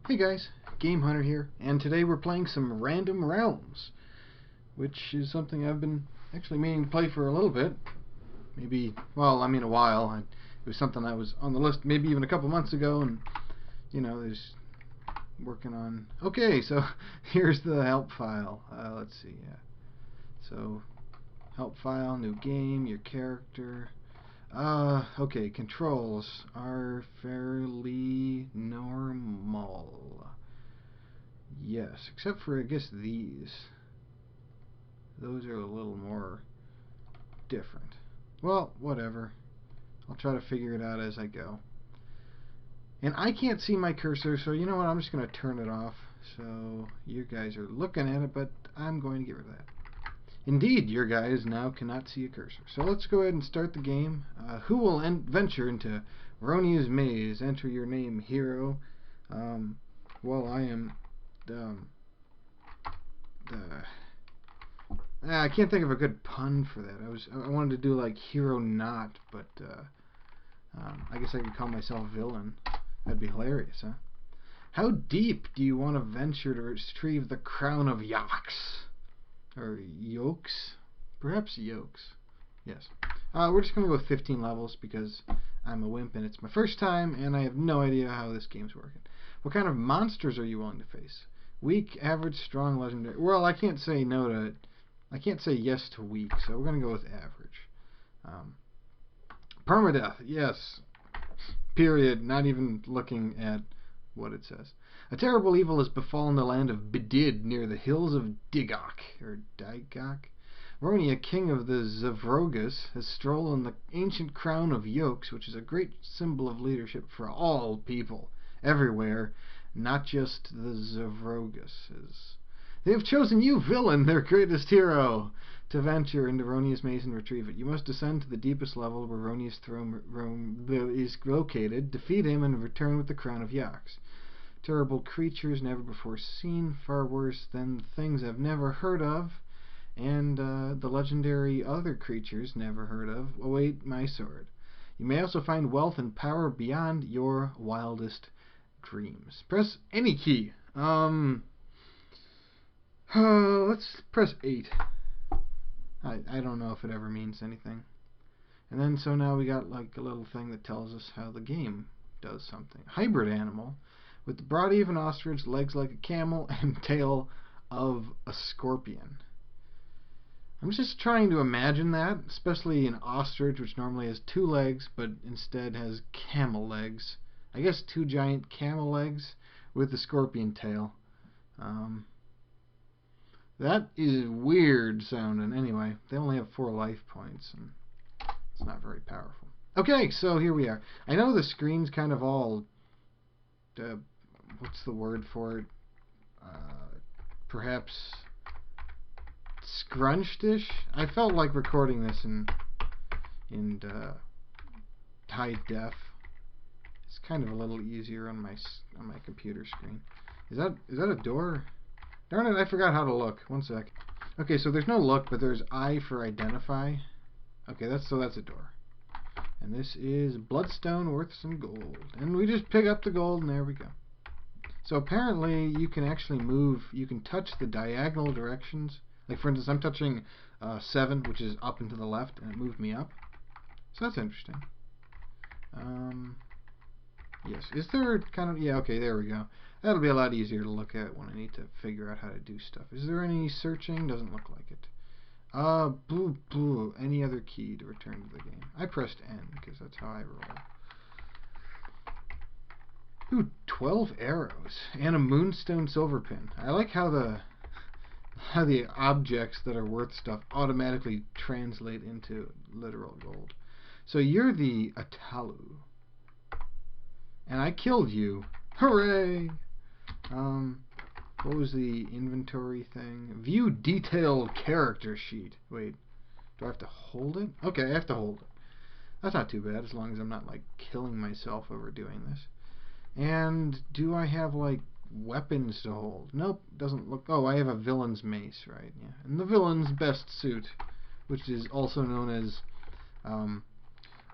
Hey guys, Game Hunter here, and today we're playing some Random Realms, which is something I've been actually meaning to play for a little bit. Maybe, well, I mean a while. It was something that was on the list maybe even a couple months ago, and, you know, there's working on... Okay, so here's the help file. Let's see, yeah. So, help file, new game, your character... okay, controls are fairly normal. Yes, except for, I guess, these. Those are a little more different. Well, whatever. I'll try to figure it out as I go. And I can't see my cursor, so you know what, I'm just going to turn it off. So, you guys are looking at it, but I'm going to get rid of that. Indeed, your guys now cannot see a cursor. So let's go ahead and start the game. Who will venture into Ronia's maze? Enter your name, hero. Well, I am... I can't think of a good pun for that. I wanted to do like hero not, but I guess I could call myself villain. That'd be hilarious, huh? How deep do you want to venture to retrieve the Crown of Yoxe? Or Yoxe? Perhaps Yoxe. Yes. We're just going to go with 15 levels because I'm a wimp and it's my first time and I have no idea how this game's working. What kind of monsters are you willing to face? Weak, average, strong, legendary. Well, I can't say no to... I can't say yes to weak, so we're going to go with average. Permadeath, yes. Period. Not even looking at what it says. A terrible evil has befallen the land of Bedid near the hills of Digok, or Digok. Roria, king of the Zavrogas, has stolen the ancient crown of Yoxe, which is a great symbol of leadership for all people, everywhere, not just the Zavrogases. They have chosen you, villain, their greatest hero, to venture into Ronia's maze and retrieve it. You must descend to the deepest level where Ronia's throne is located, defeat him, and return with the Crown of Yoxe. Terrible creatures never before seen, far worse than things I've never heard of, and the legendary other creatures never heard of await my sword. You may also find wealth and power beyond your wildest dreams. Press any key. Let's press 8. I don't know if it ever means anything. And then so now we got like a little thing that tells us how the game does something. Hybrid animal with the body of an ostrich, legs like a camel, and tail of a scorpion. I'm just trying to imagine that, especially an ostrich, which normally has 2 legs, but instead has camel legs. I guess 2 giant camel legs with a scorpion tail. That is weird sounding. Anyway, they only have 4 life points, and it's not very powerful. Okay, so here we are. I know the screen's kind of all... what's the word for it? Perhaps scrunched-ish? I felt like recording this in high def. It's kind of a little easier on my computer screen. Is that a door? Darn it, I forgot how to look. One sec. Okay, so there's no look, but there's I for identify. Okay, that's a door. And this is bloodstone worth some gold. And we just pick up the gold, and there we go. So apparently you can actually move, you can touch the diagonal directions. Like for instance, I'm touching 7, which is up and to the left, and it moved me up. So that's interesting. Yes, is there kind of, yeah, okay, there we go. That'll be a lot easier to look at when I need to figure out how to do stuff. Is there any searching? Doesn't look like it. Boo. Any other key to return to the game? I pressed N because that's how I roll. Ooh, 12 arrows and a moonstone silver pin. I like how the objects that are worth stuff automatically translate into literal gold. So you're the Atalu. And I killed you. Hooray! What was the inventory thing? View detailed character sheet. Wait, do I have to hold it? Okay, I have to hold it. That's not too bad, as long as I'm not, like, killing myself over doing this. And do I have, like, weapons to hold? Nope, doesn't look... Oh, I have a villain's mace, right? Yeah, and the villain's best suit, which is also known as,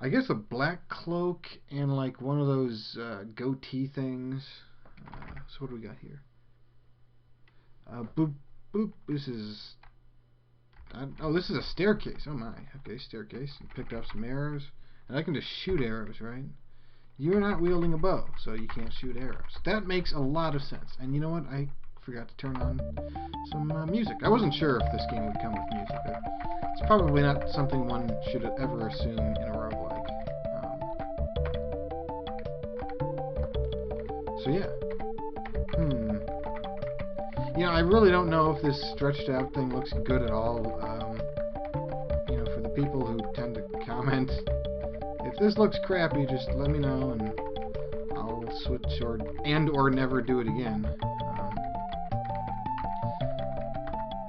I guess a black cloak and, like, one of those goatee things. So what do we got here? Boop, boop. This is... oh, this is a staircase. Oh my. Okay, staircase. And picked up some arrows. And I can just shoot arrows, right? You're not wielding a bow, so you can't shoot arrows. That makes a lot of sense. And you know what? I forgot to turn on some music. I wasn't sure if this game would come with music. It's probably not something one should ever assume in a roguelike. So yeah. You know, I really don't know if this stretched out thing looks good at all. You know, for the people who tend to comment, if this looks crappy, just let me know and I'll switch or never do it again.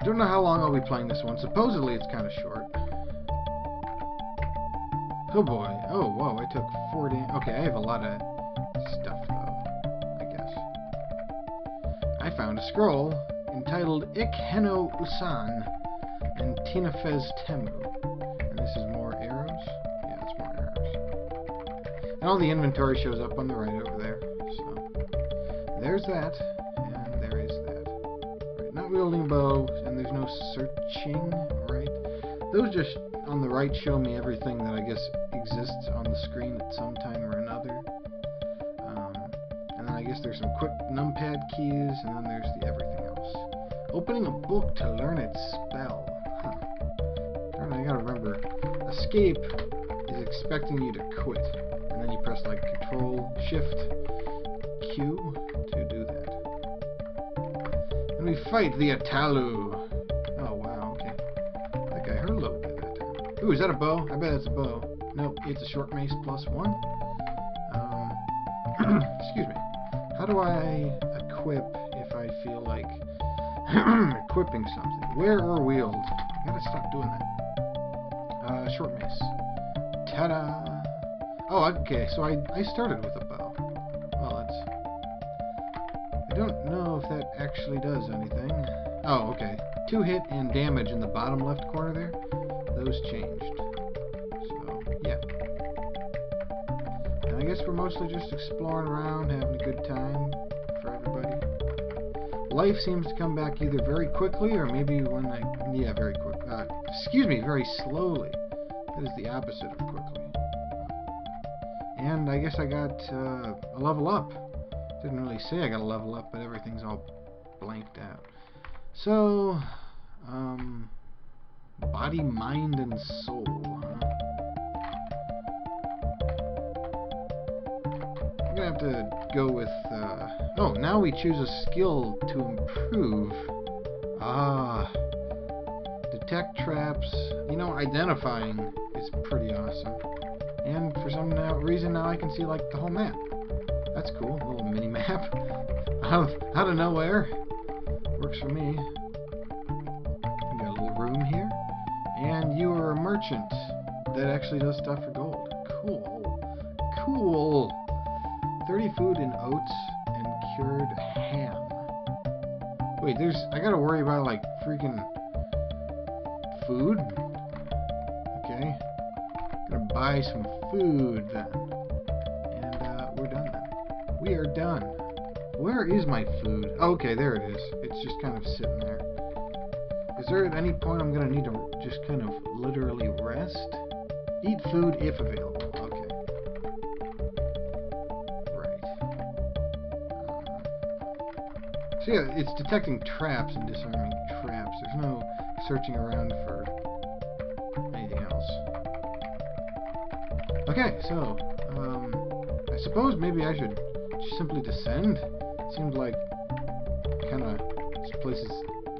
Don't know how long I'll be playing this one. Supposedly it's kind of short. Oh boy. Oh, whoa, I took 40. Okay, I have a lot of stuff though, I guess. I found a scroll entitled Ik Heno Usan and Tinafez Temu. And this is more arrows? Yeah, it's more arrows. And all the inventory shows up on the right over there. So, there's that. And there is that. Right, not wielding a bow, and there's no searching, right? Those just on the right show me everything that I guess exists on the screen at some time or another. And then I guess there's some quick numpad keys, and then there's the everything else. Opening a book to learn its spell. Huh. Darn, I gotta remember. Escape is expecting you to quit. And then you press like Control Shift Q to do that. And we fight the Atalu. Oh wow, okay. I think I heard a little bit that time. Ooh, is that a bow? I bet it's a bow. Nope, it's a short mace +1. Excuse me. How do I equip if I feel like equipping something? Wear or wield? I gotta stop doing that. Short mace. Ta-da! Oh, okay, so I started with a bow. Well, that's... I don't know if that actually does anything. Oh, okay. 2 hit and damage in the bottom left corner there. Those changed. So, yeah. And I guess we're mostly just exploring around, having a good time for everybody. Life seems to come back either very quickly or maybe when I... Yeah, very quick. Excuse me, very slowly. That is the opposite of quickly. And I guess I got a level up. Didn't really say I got a level up, but everything's all blanked out. So, body, mind, and soul, huh? I'm gonna have to go with, oh, now we choose a skill to improve. Ah. Detect traps. You know, identifying is pretty awesome. And for some reason now I can see, like, the whole map. That's cool. A little mini-map. out of nowhere. Works for me. We got a little room here. And you are a merchant that actually does stuff for gold. Cool. Cool. 30 food and oats and cured ham. Wait, I gotta worry about, like, freaking food? Okay. Gonna buy some food then. And we're done then. We are done. Where is my food? Oh, okay, there it is. It's just kind of sitting there. Is there at any point I'm gonna need to just kind of literally rest? Eat food if available. Okay. Right. So yeah, it's detecting traps and disarming traps. There's no searching around for anything else. Okay, so, I suppose maybe I should simply descend. It seemed like this place is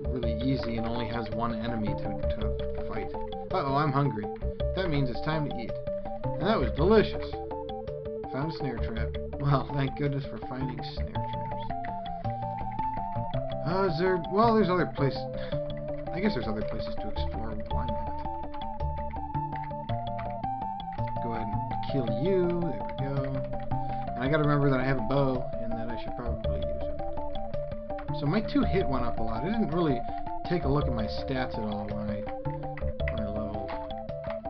really easy and only has one enemy to fight. Uh-oh, I'm hungry. That means it's time to eat. And that was delicious. Found a snare trap. Well, thank goodness for finding snare traps. Well, there's other places. I guess there's other places to explore. Why not? Go ahead and kill you. There we go. And I gotta remember that I have a bow and that I should probably use it. So my 2 hit went up a lot. I didn't really take a look at my stats at all when I leveled.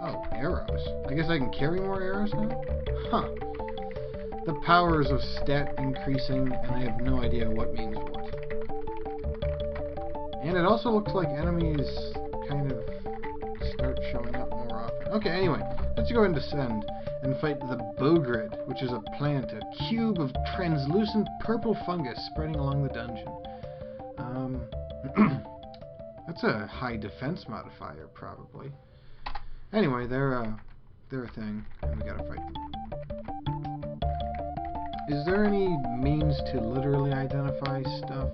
Oh, arrows. I guess I can carry more arrows now? Huh. the powers of stat increasing, and I have no idea what means what. And it also looks like enemies kind of start showing up more often. Okay, anyway, let's go ahead and descend and fight the Bogrid, which is a plant, a cube of translucent purple fungus spreading along the dungeon. That's a high defense modifier, probably. Anyway, they're a thing, and we gotta fight them. Is there any means to literally identify stuff?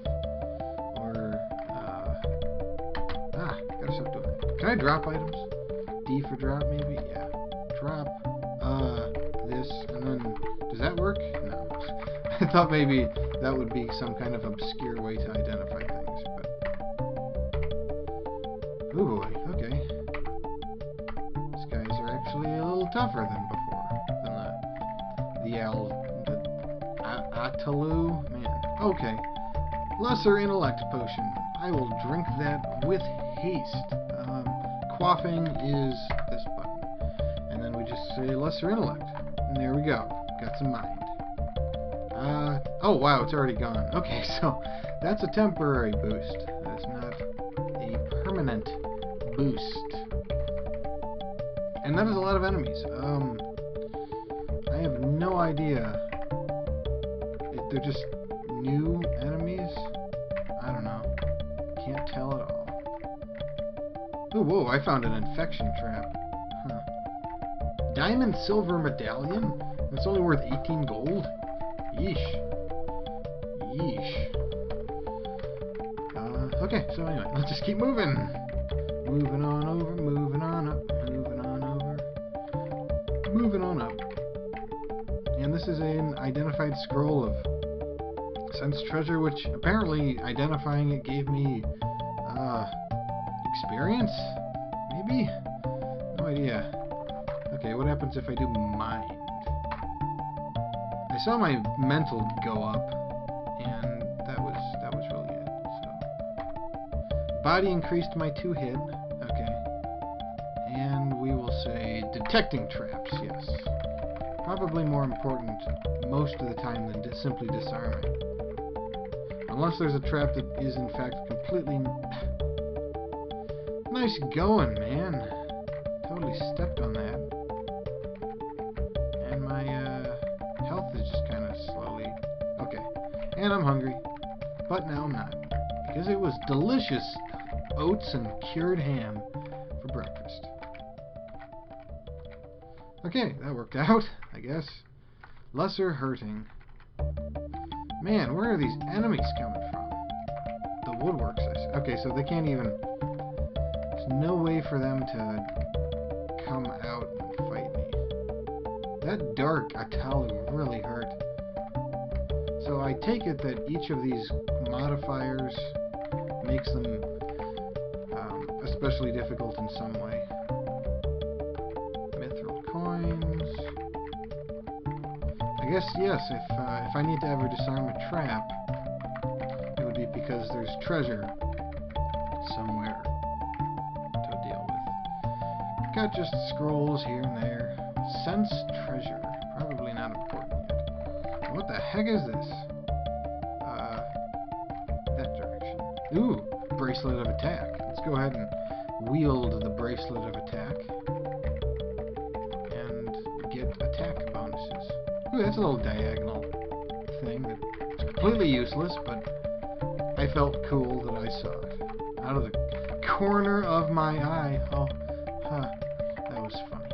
Or, gotta stop doing that. Can I drop items? D for drop, maybe? Yeah. Drop, this, and then, does that work? No. I thought maybe that would be some kind of obscure way to identify things, but... Oh boy, okay. These guys are actually a little tougher than before. Than the Atalu? Man. Okay. Lesser intellect potion. I will drink that with haste. Quaffing is this button. And then we just say lesser intellect. And there we go. Got some mind. Oh wow, it's already gone. Okay, so that's a temporary boost. That's not a permanent boost. And that is a lot of enemies. I have no idea if they're just new enemies. I don't know. Can't tell at all. Ooh, whoa, I found an infection trap. Huh. Diamond silver medallion? That's only worth 18 gold? Yeesh. Yeesh. Okay, so anyway, let's just keep moving. Moving on over, moving on up, moving on over. Moving on up. And this is an identified scroll of sense treasure, which apparently identifying it gave me, experience? Maybe? No idea. Okay, what happens if I do mind? I saw my mental go up, and that was really it. So, body increased my 2 hit. Okay, and we will say detecting traps. Yes, probably more important most of the time than simply disarming. Unless there's a trap that is in fact completely nice going, man. Totally stepped on that. And my health is just kind of slowly... Okay. And I'm hungry. But now I'm not. Because it was delicious oats and cured ham for breakfast. Okay, that worked out, I guess. Lesser hurting. Man, where are these enemies coming from? The woodworks, I see. Okay, so they can't even... There's no way for them to come out and fight me. That dark Atalu really hurt. So I take it that each of these modifiers makes them especially difficult in some way. Mithril coins. I guess, yes, if I need to ever disarm a trap, it would be because there's treasure somewhere to deal with. Got just scrolls here and there. Sense treasure. Probably not important yet. What the heck is this? That direction. Ooh, bracelet of attack. Let's go ahead and wield the bracelet of attack. And get attack bonuses. Ooh, that's a little diagonal thing that's completely useless, but I felt cool that I saw it. Out of the corner of my eye. Oh, huh. That was funny.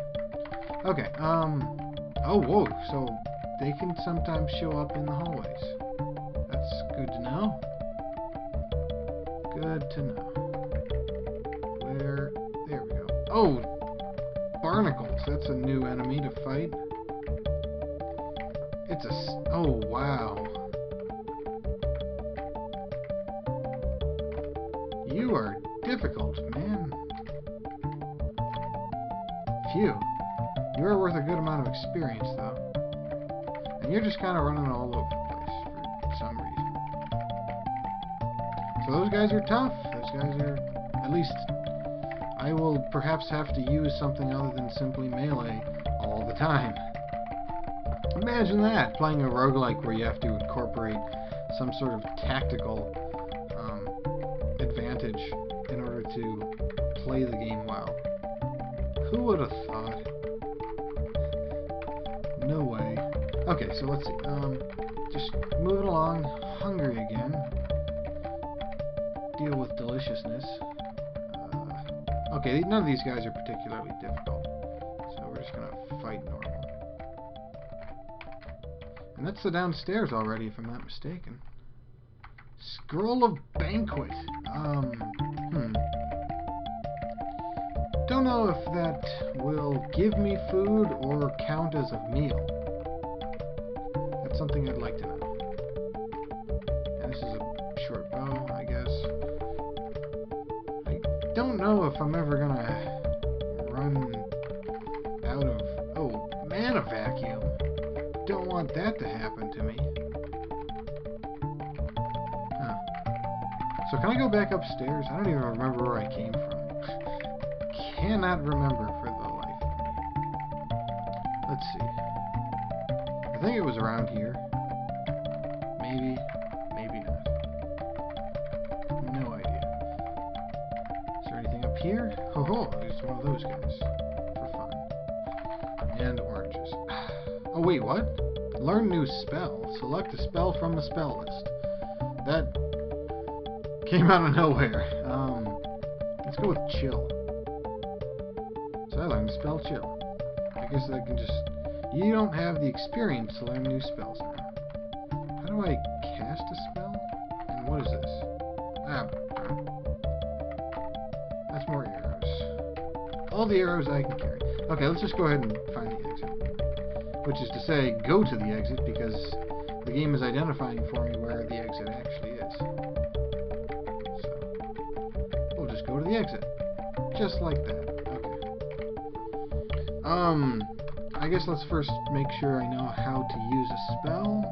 Okay, oh, whoa, so they can sometimes show up in the hallways. That's good to know. Good to know. Where, there we go. Oh, barnacles, that's a new enemy to fight. It's a, oh, wow. You are difficult, man. Phew. You are worth a good amount of experience, though. And you're just kind of running all over the place for some reason. So those guys are tough. Those guys are, at least, I will perhaps have to use something other than simply melee all the time. Imagine that, playing a roguelike where you have to incorporate some sort of tactical advantage in order to play the game well. Who would have thought? No way. Okay, so let's see. Just moving along, hungry again. Deal with deliciousness. Okay, none of these guys are particularly difficult, so we're just gonna fight normal. And that's the downstairs already, if I'm not mistaken. Scroll of Banquet. Don't know if that will give me food or count as a meal. That's something I'd like to know. And this is a short bow, I guess. I don't know if I'm ever gonna run out of... Oh, mana vacuum. Don't want that to happen to me. Huh. So can I go back upstairs? I don't even remember where I came from. Cannot remember for the life of me. Let's see. I think it was around here. Maybe. Maybe not. No idea. Is there anything up here? Ho ho! It's one of those guys. For fun. And oranges. Oh wait, what? Learn new spell. Select a spell from the spell list. That came out of nowhere. Let's go with chill. So I learned to spell chill. I guess I can just... You don't have the experience to learn new spells now. How do I cast a spell? And what is this? Ah, that's more arrows. All the arrows I can carry. Okay, let's just go ahead and find the exit. Which is to say, go to the exit, because the game is identifying for me where the exit actually is. So, we'll just go to the exit. Just like that. I guess let's first make sure I know how to use a spell.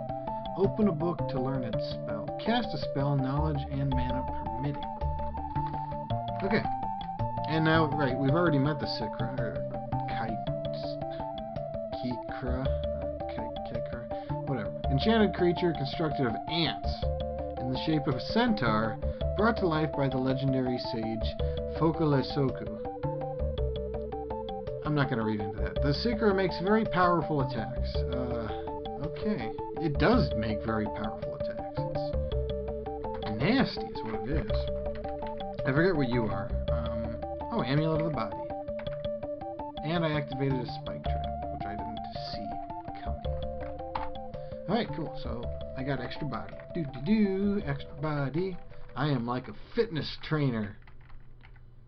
Open a book to learn its spell. Cast a spell, knowledge and mana permitting. Okay. And now, right, we've already met the Kikra, whatever. Enchanted creature constructed of ants in the shape of a centaur, brought to life by the legendary sage Fokulesoku. I'm not going to read into that. The Kikra makes very powerful attacks. Okay. It does make very powerful attacks. It's nasty is what it is. I forget what you are. Oh, Amulet of the Body. And I activated a spike trap, which I didn't see coming. Alright, cool. So, I got extra body. Extra body. I am like a fitness trainer.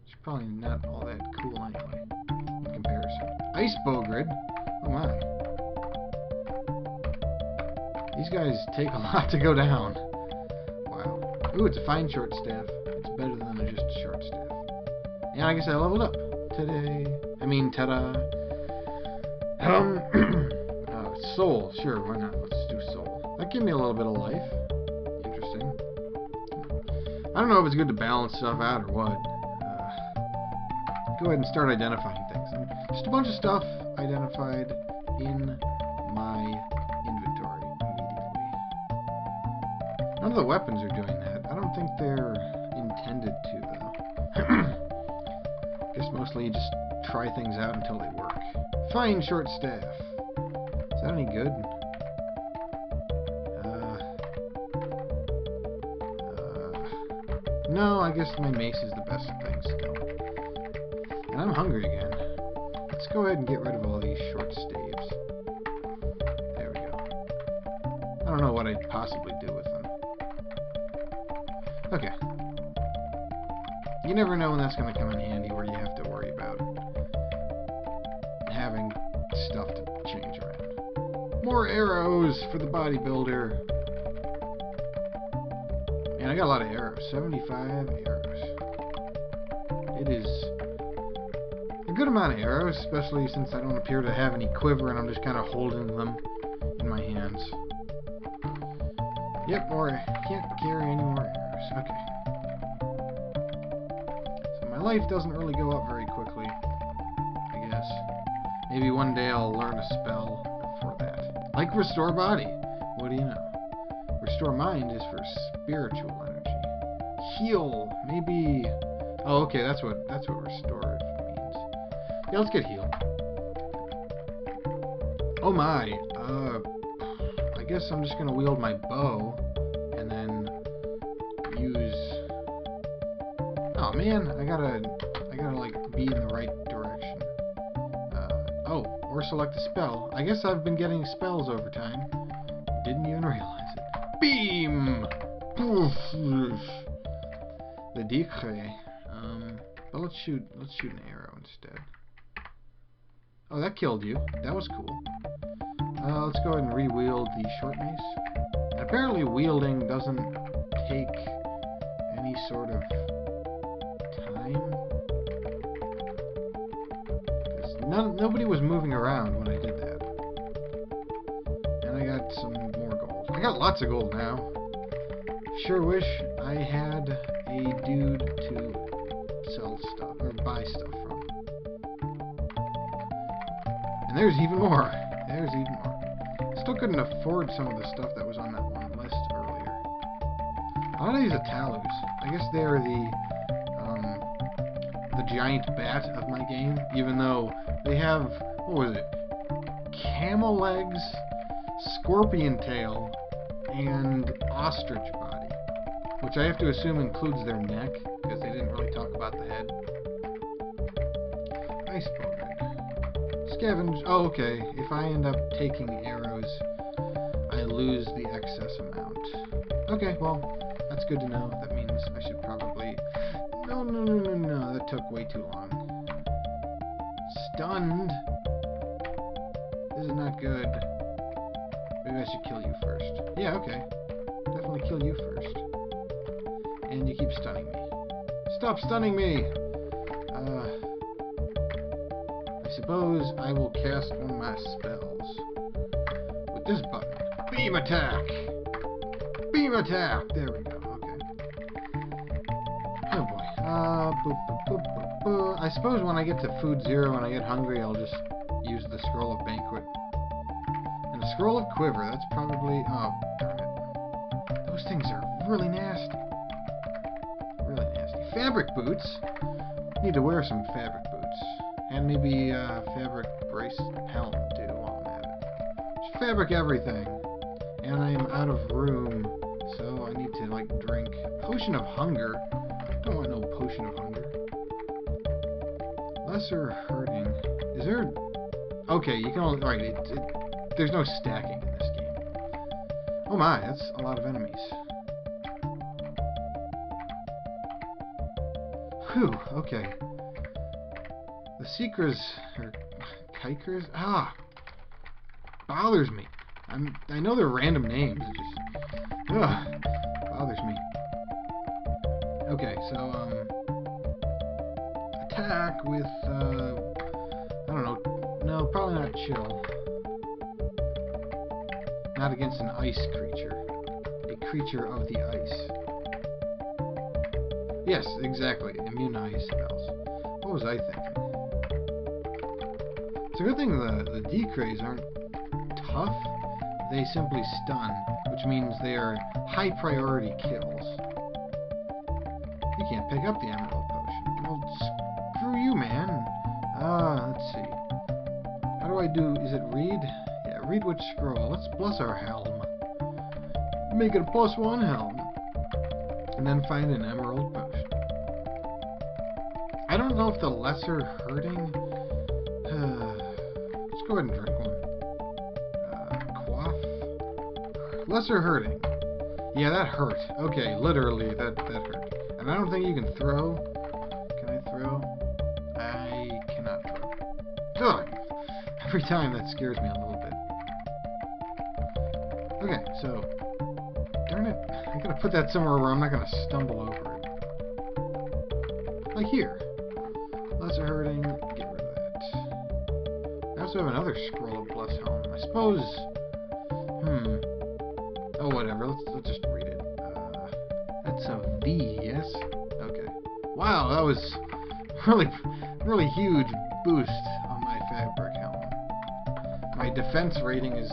It's probably not all that cool anyway. Comparison. Ice Bogrid. Oh my. These guys take a lot to go down. Wow. Ooh, it's a fine short staff. It's better than just a short staff. Yeah, I guess I leveled up today. I mean, ta-da. Soul. Sure, why not? Let's do soul. That gave me a little bit of life. Interesting. I don't know if it's good to balance stuff out or what. Go ahead and start identifying things. Just a bunch of stuff identified in my inventory immediately. None of the weapons are doing that. I don't think they're intended to, though. Guess mostly you just try things out until they work. Fine short staff. Is that any good? No, I guess my mace is the best thing still. And I'm hungry again. Let's go ahead and get rid of all these short staves. There we go. I don't know what I'd possibly do with them. Okay. You never know when that's going to come in handy where you have to worry about having stuff to change around. More arrows for the bodybuilder. And I got a lot of arrows. 75 arrows. It is a good amount of arrows, especially since I don't appear to have any quiver and I'm just kind of holding them in my hands. Yep, I can't carry any more arrows. Okay. So my life doesn't really go up very quickly, I guess. Maybe one day I'll learn a spell for that. Like restore body. What do you know? Restore mind is for spiritual energy. Heal, maybe. Oh, okay, that's what restore means. Yeah, let's get heal. Oh my. I guess I'm just gonna wield my bow and then use. Oh man, I gotta like be in the right direction. Or select a spell. I guess I've been getting spells over time. Didn't even realize it. Beam! The decree. But let's shoot an arrow instead. Oh, that killed you. That was cool. Let's go ahead and re-wield the short mace. And apparently wielding doesn't take any sort of time. Nobody was moving around when I did that. And I got some more gold. I got lots of gold now. Sure wish I had a dude to sell stuff, or buy stuff from. And there's even more. There's even more. Still couldn't afford some of the stuff that was on that one list earlier. A lot of these are talus. I guess they are the giant bat of my game, even though they have, what was it? Camel legs, scorpion tail, and ostrich body. Which I have to assume includes their neck, because they didn't really talk about the head. Ice bowhead. Scavenge. Oh, okay. If I end up taking arrows, I lose the excess amount. Okay, well, that's good to know. That means I should probably... No. That took way too long. Stunned. This is not good. Maybe I should kill you first. Yeah, okay. Definitely kill you first. And you keep stunning me. Stop stunning me! I suppose I will cast one of my spells. With this button. Beam attack! Beam attack! There we go, okay. Oh boy. I suppose when I get to food 0 and I get hungry, I'll just use the scroll of banquet. And the scroll of quiver, that's probably... Oh, darn it. Those things are really nasty. Really nasty. Fabric boots. Need to wear some fabric boots. And maybe a fabric brace helm too while I'm at it. Just fabric everything. And I am out of room, so I need to like drink potion of hunger. Don't want no potion of hunger. Lesser hurting. Is there? Okay, you can only right. There's no stacking in this game. Oh my, that's a lot of enemies. Whew. Okay. The Seekers or Kikers. Bothers me. I know they're random names. It just bothers me. Okay, so attack with I don't know. No, probably not chill. Not against an ice creature. A creature of the ice. Yes, exactly. Immune ice spells. What was I thinking? It's a good thing the decrees aren't tough. They simply stun, which means they are high priority kills. You can't pick up the emerald potion. Well, screw you, man. Let's see. How do I do? Is it read? Yeah, read which scroll. Let's bless our helm. Make it a +1 helm. And then find an emerald potion. I don't know if the lesser hurting... Let's go ahead and drink one. Quaff. Lesser hurting. Yeah, that hurt. Okay, literally, that hurt. And I don't think you can throw. Can I throw? I cannot throw. Ugh! Every time that scares me a little bit. Okay, so... Darn it. I gotta put that somewhere where I'm not gonna stumble over it. Like here. Lesser hurting. Get rid of that. I also have another scroll of bless helm. I suppose... Oh, whatever. Let's just read it. That's a V, yes? Okay. Wow, that was really huge boost on my fabric helm. My defense rating is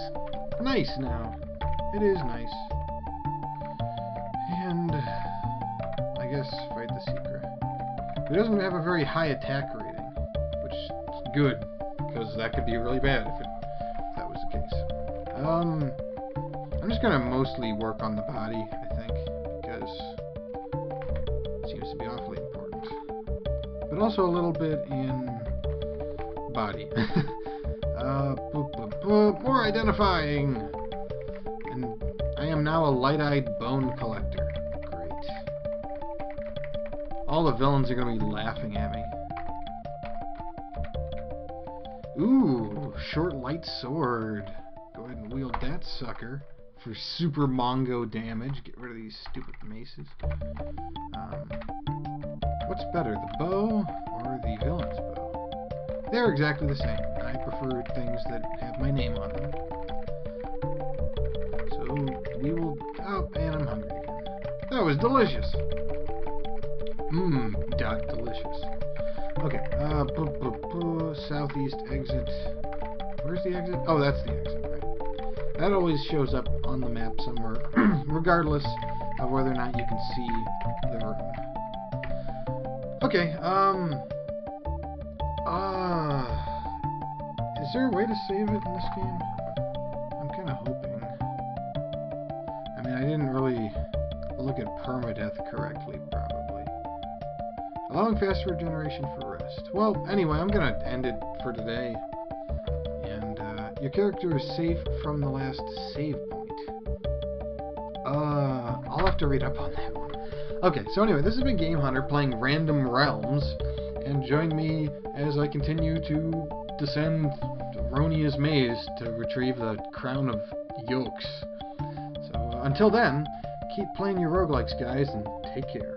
nice now. It is nice. And I guess fight the Secret. It doesn't have a very high attack rating, which is good, because that could be really bad if that was the case. I'm just gonna mostly work on the body, I think, because it seems to be awfully important. But also a little bit in body. More identifying! And I am now a light-eyed bone collector. Great. All the villains are going to be laughing at me. Ooh, short light sword. Go ahead and wield that sucker for super Mongo damage. Get rid of these stupid maces. What's better, the bow or the villain's bow? They're exactly the same. I prefer things that have my name on them. So we will... Oh, and I'm hungry again. That was delicious. Delicious. Okay, southeast exit. Where's the exit? Oh, that's the exit, right. That always shows up on the map somewhere, regardless of whether or not you can see the room. Okay, is there a way to save it in this game? I'm kind of hoping. I mean, I didn't really look at permadeath correctly, probably. Allowing faster regeneration for rest. Well, anyway, I'm gonna end it for today. And, your character is safe from the last save point. I'll have to read up on that one. Okay, so anyway, this has been Game Hunter playing Random Realms, and join me as I continue to descend Ronia's maze to retrieve the Crown of Yoxe. So, until then, keep playing your roguelikes, guys, and take care.